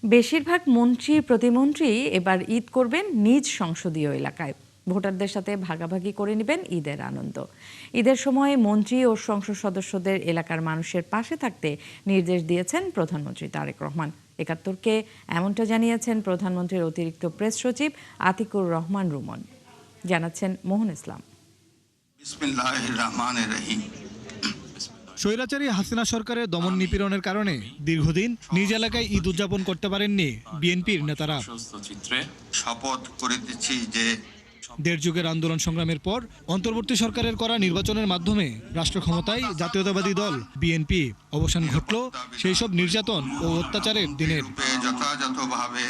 বেশিরভাগ মন্ত্রী প্রতিমন্ত্রী এবার ঈদ করবেন নিজ সংসদীয় এলাকায়। ভোটারদের সাথে ভাগাভাগি করে নেবেন ঈদের আনন্দ। ঈদের সময় মন্ত্রী ও সংসদ সদস্যদের এলাকার মানুষের পাশে থাকতে নির্দেশ দিয়েছেন প্রধানমন্ত্রী তারেক রহমান। একাত্তরকে এমনটা জানিয়েছেন প্রধানমন্ত্রীর অতিরিক্ত প্রেস সচিব আতিকুর রহমান রুমন। জানাচ্ছেন মোহন ইসলাম। বিসমিল্লাহির রহমানির রহিম। স্বৈরাচারী হাসিনা সরকারের দমন নিপীড়নের কারণে দীর্ঘদিন নিজ এলাকায় ঈদ উদযাপন করতে পারেননি বিএনপির নেতারা। শপথ করিতেছি যে দেড় যুগের আন্দোলন সংগ্রামের পর অন্তর্বর্তী সরকারের করা নির্বাচনের মাধ্যমে রাষ্ট্র ক্ষমতায় জাতীয়তাবাদী দল বিএনপি অবসান ঘটল সেই সব নির্যাতন ও অত্যাচারের দিনের। যথাযথভাবে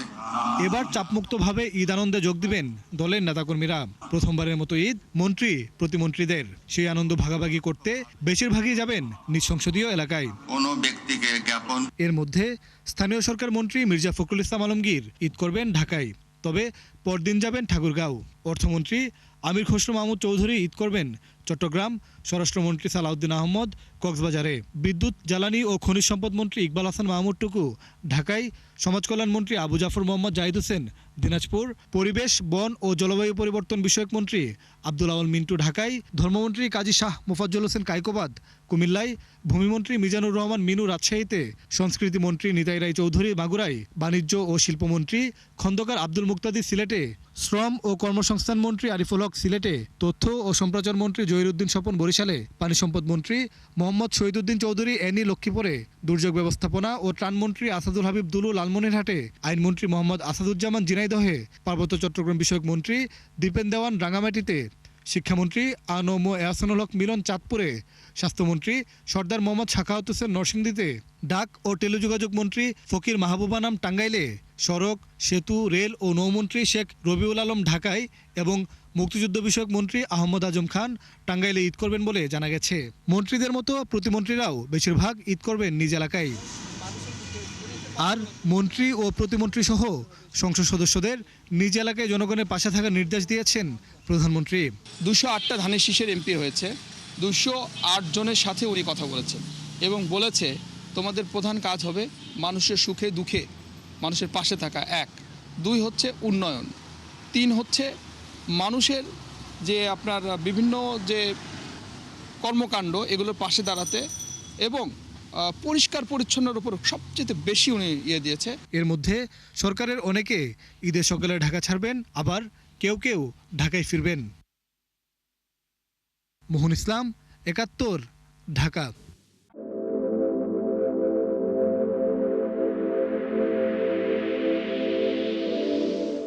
এবার চাপমুক্তভাবে ঈদ আনন্দে যোগ দিবেন দলের নেতাকর্মীরা। প্রথমবারের মতো ঈদ মন্ত্রী প্রতিমন্ত্রীদের। সেই আনন্দ ভাগাভাগি করতে বেশিরভাগই যাবেন নিজ সংসদীয় এলাকায়। কোনো ব্যক্তিকে জ্ঞাপন এর মধ্যে স্থানীয় সরকার মন্ত্রী মির্জা ফখরুল ইসলাম আলমগীর ঈদ করবেন ঢাকায়, তবে পরদিন যাবেন ঠাকুরগাঁও। অর্থমন্ত্রী আমির খসরু মাহমুদ চৌধুরী ঈদ করবেন চট্টগ্রাম। স্বরাষ্ট্রমন্ত্রী সালাউদ্দিন আহমদ কক্সবাজারে। বিদ্যুৎ জ্বালানি ও খনিজ সম্পদ মন্ত্রী ইকবাল হাসান মাহমুদ টুকু ঢাকায়। সমাজ কল্যাণ মন্ত্রী আবু জাফর মোহাম্মদ জাহিদ হোসেন দিনাজপুর। পরিবেশ বন ও জলবায়ু পরিবর্তন বিষয়ক মন্ত্রী আব্দুল আউল মিন্টু ঢাকায়। ধর্মমন্ত্রী কাজী শাহ মোফাজ্জল হোসেন কায়কোবাদ কুমিল্লায়। ভূমিমন্ত্রী মিজানুর রহমান মিনু রাজশাহীতে। সংস্কৃতি মন্ত্রী নিতাই রায় চৌধুরী মাগুরায়। বাণিজ্য ও শিল্পমন্ত্রী খন্দকার আব্দুল মুক্তাদির সিলেটে। শ্রম ও কর্মসংস্থান মন্ত্রী আরিফুল হক সিলেটে। তথ্য ও সম্প্রচার মন্ত্রী জহিরুদ্দিন স্বপন বরিশালে। পানি সম্পদ মন্ত্রী মোহাম্মদ শহীদুদ্দিন চৌধুরী এনি লক্ষ্মীপুরে। দুর্যোগ ব্যবস্থাপনা ও ত্রাণমন্ত্রী আসাদুল হাবিব দুলু লালমনিরহাটে। আইনমন্ত্রী মোহাম্মদ আসাদুজ্জামান ঝিনাইদহে। পার্বত্য চট্টগ্রাম বিষয়ক মন্ত্রী দীপেন দেওয়ান রাঙামাটিতে। শিক্ষামন্ত্রী আনম এহসানুল হক মিলন চাঁদপুরে। স্বাস্থ্যমন্ত্রী সর্দার মোহাম্মদ সাখাওয়াত হোসেন নরসিংদীতে। ডাক ও টেলিযোগাযোগ মন্ত্রী ফকির মাহবুবা নাম টাঙ্গাইলে। সড়ক সেতু রেল ও নৌমন্ত্রী শেখ রবিউল আলম ঢাকায় এবং মুক্তিযুদ্ধ বিষয়ক মন্ত্রী আহমদ আজম খান টাঙ্গাইলে ঈদ করবেন বলে জানা গেছে। মন্ত্রীদের মতো প্রতিমন্ত্রীরাও বেশিরভাগ ঈদ করবেন নিজ এলাকায়। আর মন্ত্রী ও প্রতিমন্ত্রী সহ সংসদ সদস্যদের নিজ এলাকায় জনগণের পাশে থাকার নির্দেশ দিয়েছেন প্রধানমন্ত্রী। 208টা ধানের শীষের এমপি হয়েছে, 208 জনের সাথে উনি কথা বলেছেন এবং বলেছে তোমাদের প্রধান কাজ হবে মানুষের সুখে দুঃখে মানুষের পাশে থাকা। 1, 2 হচ্ছে উন্নয়ন, 3 হচ্ছে মানুষের যে আপনার বিভিন্ন যে কর্মকাণ্ড এগুলোর পাশে দাঁড়াতে, এবং পরিষ্কার পরিচ্ছন্নের উপর সবচেয়ে বেশি উনি দিয়েছে। এর মধ্যে সরকারের অনেকে ঈদের সকালে ঢাকা ছাড়বেন, আবার কেউ কেউ ঢাকায় ফিরবেন। মোহন ইসলাম, একাত্তর, ঢাকা।